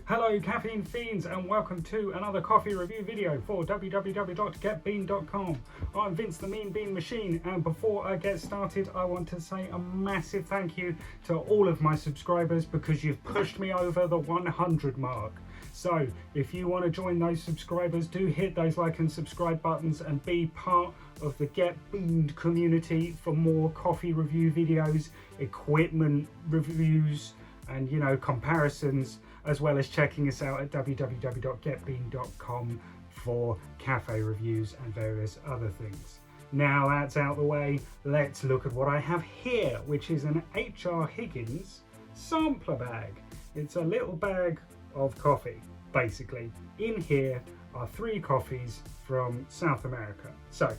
Hello caffeine fiends and welcome to another coffee review video for www.getbean.com. I'm Vince the Mean Bean Machine, and before I get started I want to say a massive thank you to all of my subscribers because you've pushed me over the 100 mark. So if you want to join those subscribers, do hit those like and subscribe buttons and be part of the Get Beaned community for more coffee review videos, equipment reviews and comparisons, as well as checking us out at www.getbean.com for cafe reviews and various other things. Now that's out the way, let's look at what I have here, which is an HR Higgins sampler bag. It's a little bag of coffee, basically. In here are 3 coffees from South America. So,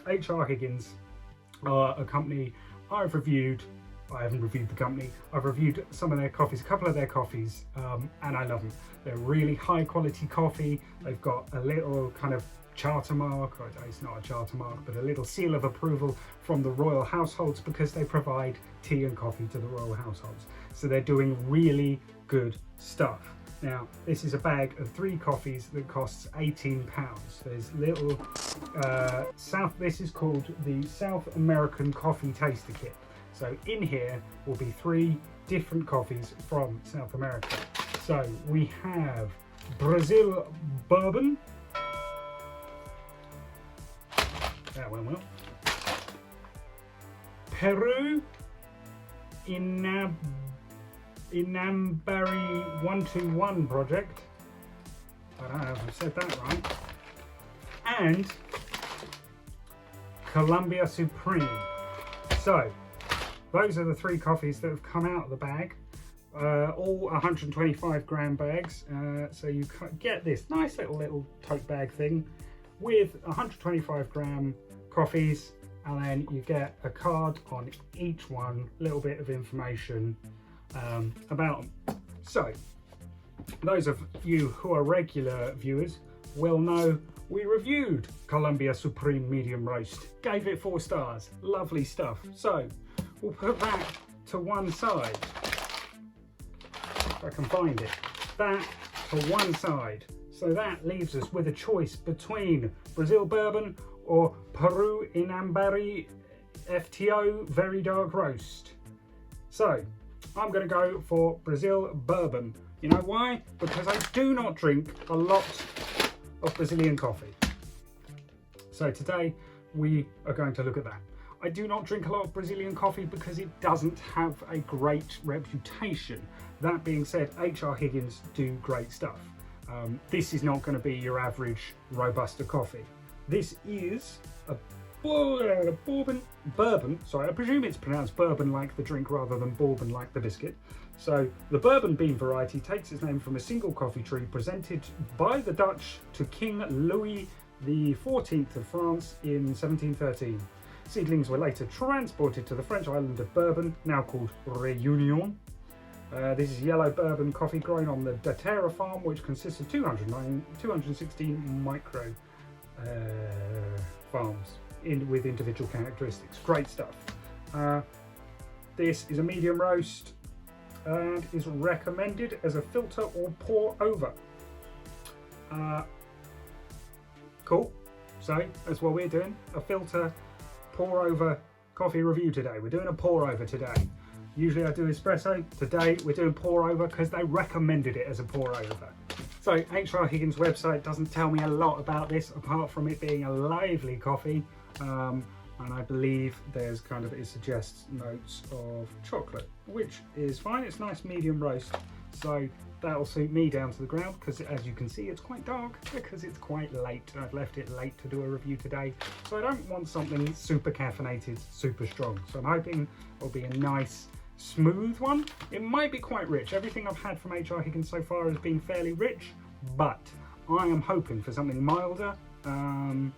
HR Higgins are a company I've reviewed. I haven't reviewed the company. I've reviewed some of their coffees, a couple of their coffees, and I love them. They're really high quality coffee. They've got a little kind of charter mark, or it's not a charter mark, but a little seal of approval from the royal households because they provide tea and coffee to the royal households. So they're doing really good stuff. Now, this is a bag of 3 coffees that costs £18. There's little this is called the South American Coffee Taster Kit. So in here will be 3 different coffees from South America. So we have Brazil Bourbon. That went well. Peru Inambari 121 project. I don't know if I've said that right. And Colombia Supreme. So those are the 3 coffees that have come out of the bag. All 125 gram bags. So you get this nice little tote bag thing with 125 gram coffees, and then you get a card on each one, little bit of information about them. So those of you who are regular viewers will know we reviewed Colombia Supreme Medium Roast, gave it 4 stars, lovely stuff. So we'll put that to one side, if I can find it, that to one side. So that leaves us with a choice between Brazil Bourbon or Peru Inambari FTO Very Dark Roast. So I'm going to go for Brazil Bourbon. You know why? Because I do not drink a lot of Brazilian coffee. So today we are going to look at that. I do not drink a lot of Brazilian coffee because it doesn't have a great reputation. That being said, HR Higgins do great stuff. This is not going to be your average Robusta coffee. This is a bourbon, sorry, I presume it's pronounced bourbon like the drink rather than bourbon like the biscuit. So the bourbon bean variety takes its name from a single coffee tree presented by the Dutch to King Louis XIV of France in 1713. Seedlings were later transported to the French island of Bourbon, now called Réunion. This is yellow bourbon coffee grown on the Datera farm, which consists of 216 micro farms with individual characteristics. Great stuff. This is a medium roast and is recommended as a filter or pour over. Cool. So that's what we're doing, a filter pour over coffee review today. We're doing a pour over today. Usually I do espresso. Today we're doing pour over because they recommended it as a pour over. So HR Higgins website doesn't tell me a lot about this apart from it being a lively coffee, and I believe there's it suggests notes of chocolate, which is fine. It's nice medium roast, so that'll suit me down to the ground because as you can see it's quite dark because it's quite late. I've left it late to do a review today, so I don't want something super caffeinated, super strong. So I'm hoping it'll be a nice smooth one. It might be quite rich. Everything I've had from HR Higgins so far has been fairly rich, but I am hoping for something milder and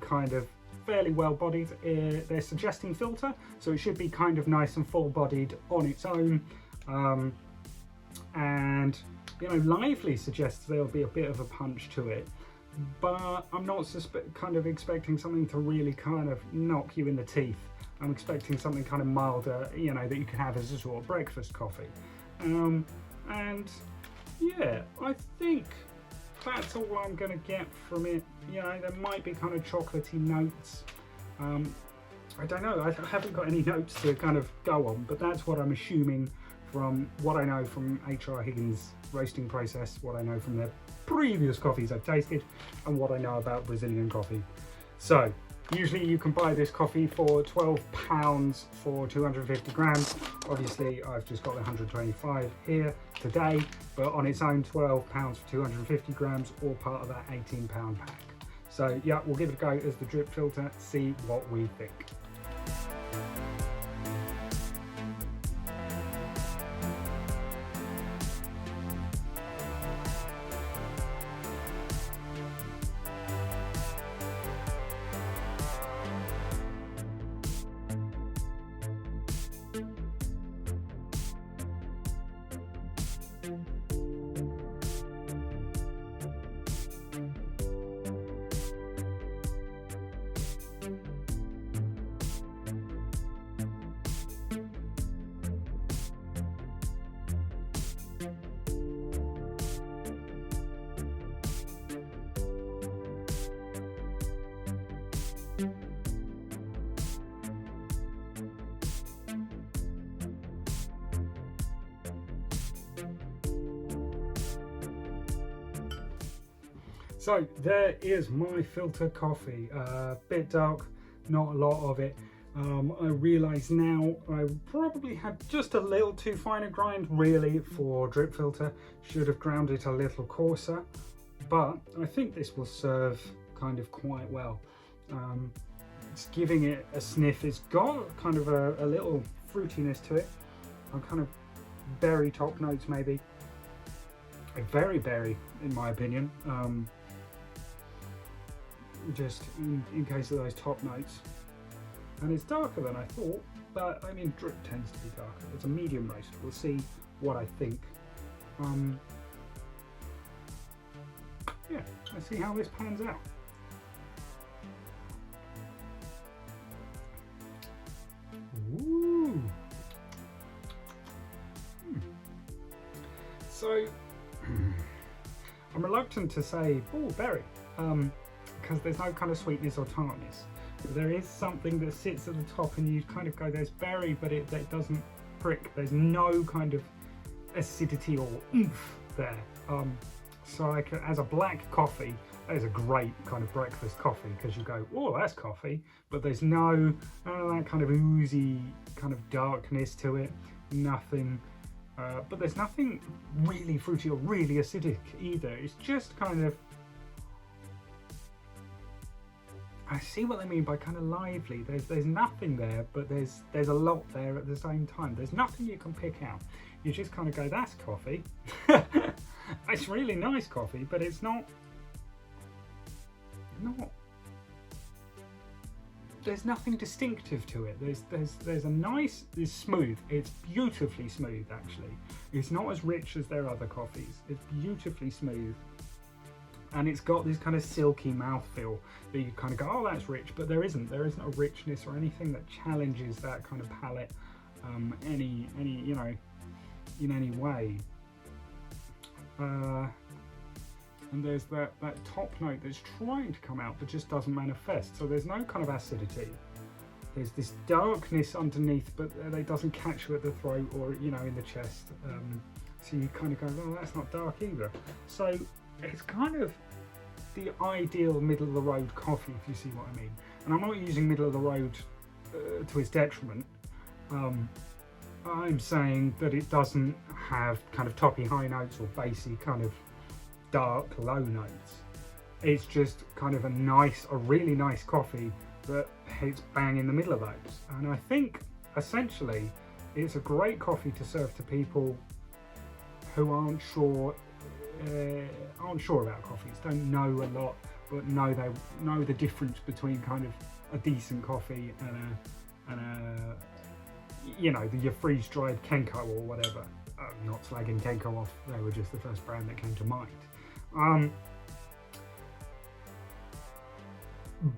kind of fairly well bodied. They're suggesting filter, so it should be kind of nice and full bodied on its own, and lively suggests there'll be a bit of a punch to it, but I'm not expecting something to really kind of knock you in the teeth. I'm expecting something kind of milder, that you can have as a sort of breakfast coffee. And yeah, I think that's all I'm going to get from it. You know, there might be kind of chocolatey notes. I don't know, I haven't got any notes to kind of go on, but that's what I'm assuming from what I know from HR Higgins roasting process, what I know from their previous coffees I've tasted, and what I know about Brazilian coffee. So usually you can buy this coffee for £12 for 250 grams. Obviously I've just got 125 here today, but on its own £12 for 250 grams, or part of that £18 pack. So yeah, we'll give it a go as the drip filter, see what we think. So there is my filter coffee, bit dark, not a lot of it. I realise now I probably had just a little too fine a grind really for drip filter, should have ground it a little coarser, but I think this will serve kind of quite well. It's giving it a sniff, it's got kind of a little fruitiness to it, a kind of berry top notes maybe, a very berry in my opinion. Just in case of those top notes, and it's darker than I thought, but I mean drip tends to be darker. It's a medium roast, we'll see what I think. Yeah, let's see how this pans out. Ooh. So I'm reluctant to say berry, because there's no kind of sweetness or tartness. But there is something that sits at the top and you kind of go, there's berry, but it doesn't prick. There's no kind of acidity or oomph there. So like as a black coffee, that is a great kind of breakfast coffee, because you go, oh, that's coffee, but there's no that kind of oozy kind of darkness to it, nothing. But there's nothing really fruity or really acidic either. It's just kind of, I see what they mean by kind of lively. There's nothing there, but there's a lot there at the same time. There's nothing you can pick out. You just kind of go, that's coffee. It's really nice coffee, but it's not. There's nothing distinctive to it. There's a nice, it's smooth. It's beautifully smooth actually. It's not as rich as their other coffees. It's beautifully smooth. And it's got this kind of silky mouthfeel that you kind of go, oh, that's rich, but there isn't a richness or anything that challenges that kind of palate, any you know, in any way. And there's that top note that's trying to come out but just doesn't manifest. So there's no kind of acidity. There's this darkness underneath, but it doesn't catch you at the throat or, you know, in the chest. So you kind of go, oh, that's not dark either. So it's kind of the ideal middle of the road coffee, if you see what I mean. And I'm not using middle of the road to its detriment. I'm saying that it doesn't have kind of toppy high notes or bassy kind of dark low notes. It's just kind of a really nice coffee that hits bang in the middle of those. And I think essentially it's a great coffee to serve to people who aren't sure about coffees, don't know a lot, but know the difference between kind of a decent coffee and a you know, your freeze-dried Kenko or whatever. I'm not slagging Kenko off, they were just the first brand that came to mind.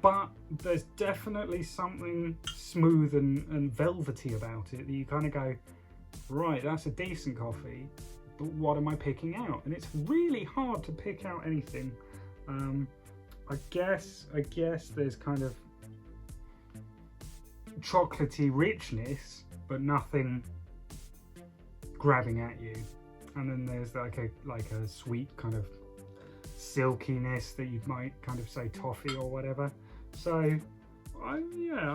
But there's definitely something smooth and velvety about it that you kind of go, right, that's a decent coffee, but what am I picking out? And it's really hard to pick out anything. I guess there's kind of chocolatey richness, but nothing grabbing at you. And then there's like a sweet kind of silkiness that you might kind of say toffee or whatever. So I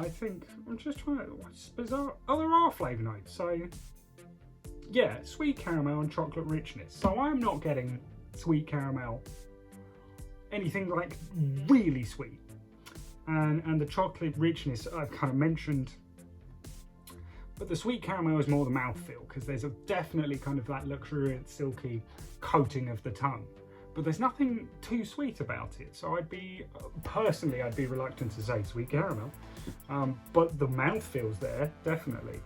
think I'm just trying to, what's bizarre? Oh, there are flavour notes. So yeah, sweet caramel and chocolate richness. So I'm not getting sweet caramel, anything like really sweet. And the chocolate richness I've kind of mentioned, but the sweet caramel is more the mouthfeel, because there's definitely kind of that luxuriant silky coating of the tongue, but there's nothing too sweet about it. So I'd be reluctant to say sweet caramel, but the mouthfeel's there, definitely.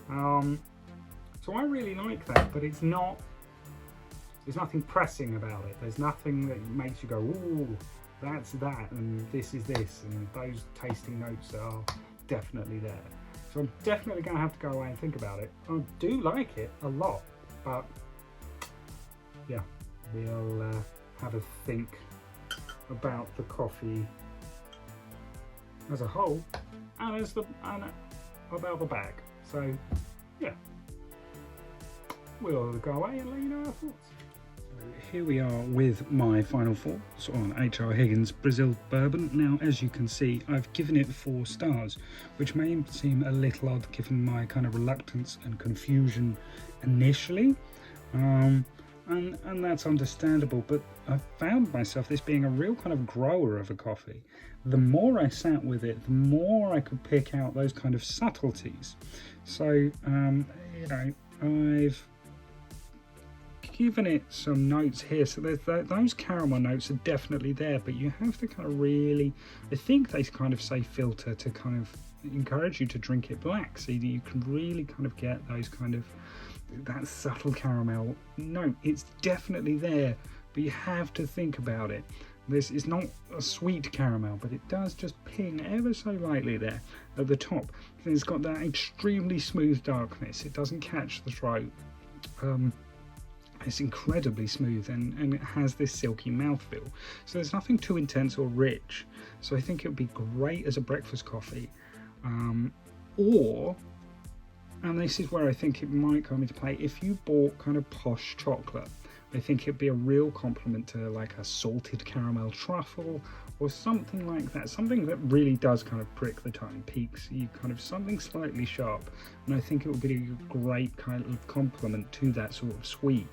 So I really like that, but there's nothing pressing about it. There's nothing that makes you go, ooh, that's that, and this is this, and those tasting notes are definitely there. So I'm definitely going to have to go away and think about it. I do like it a lot, but yeah, we'll have a think about the coffee as a whole, and about the bag. So yeah, we'll go away and let you know our thoughts. Here we are with my final thoughts on H.R. Higgins Brazil Bourbon. Now, as you can see, I've given it 4 stars, which may seem a little odd given my kind of reluctance and confusion initially, and that's understandable, but I found myself this being a real kind of grower of a coffee. The more I sat with it, the more I could pick out those kind of subtleties. So, you know, I've given it some notes here, so there's those caramel notes are definitely there, but you have to kind of really, I think they kind of say filter to kind of encourage you to drink it black, so that you can really kind of get those kind of, that subtle caramel note. It's definitely there, but you have to think about it. This is not a sweet caramel, but it does just ping ever so lightly there at the top. And it's got that extremely smooth darkness. It doesn't catch the throat. It's incredibly smooth, and it has this silky mouthfeel. So there's nothing too intense or rich. So I think it would be great as a breakfast coffee. And this is where I think it might come into play, if you bought kind of posh chocolate. I think it'd be a real compliment to like a salted caramel truffle or something like that. Something that really does kind of prick the tongue, piques you, kind of something slightly sharp. And I think it would be a great kind of compliment to that sort of sweet.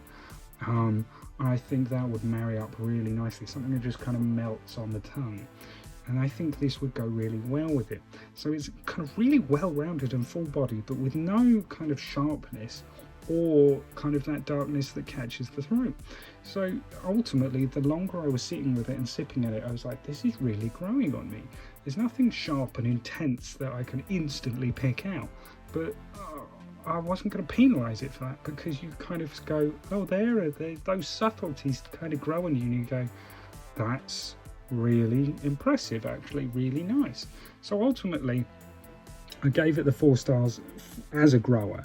And I think that would marry up really nicely, something that just kind of melts on the tongue. And I think this would go really well with it. So it's kind of really well-rounded and full-bodied, but with no kind of sharpness or kind of that darkness that catches the throat. So ultimately, the longer I was sitting with it and sipping at it, I was like, this is really growing on me. There's nothing sharp and intense that I can instantly pick out, but I wasn't going to penalise it for that, because you kind of go, oh, those subtleties kind of grow on you, and you go, that's really impressive, actually, really nice. So ultimately, I gave it the 4 stars as a grower.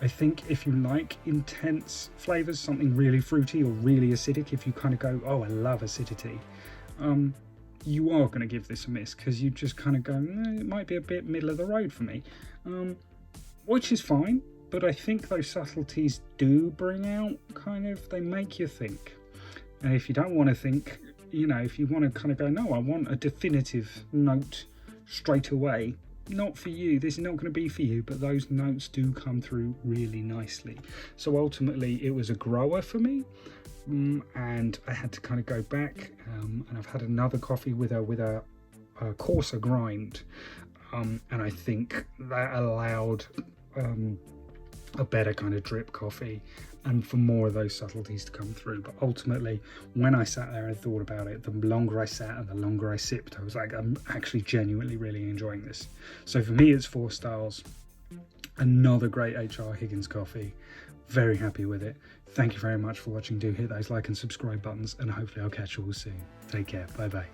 I think if you like intense flavours, something really fruity or really acidic, if you kind of go, oh, I love acidity, you are going to give this a miss, because you just kind of go, it might be a bit middle of the road for me. Which is fine, but I think those subtleties do bring out they make you think. And if you don't want to think, you know, if you want to kind of go, no, I want a definitive note straight away, not for you, this is not going to be for you, but those notes do come through really nicely. So ultimately it was a grower for me, and I had to kind of go back, and I've had another coffee with a coarser grind, and I think that allowed a better kind of drip coffee, and for more of those subtleties to come through. But ultimately, when I sat there and thought about it, the longer I sat and the longer I sipped, I was like, I'm actually genuinely really enjoying this. So for me, it's 4 stars. Another great H.R. Higgins coffee. Very happy with it. Thank you very much for watching. Do hit those like and subscribe buttons, and hopefully I'll catch you all soon. Take care. Bye bye.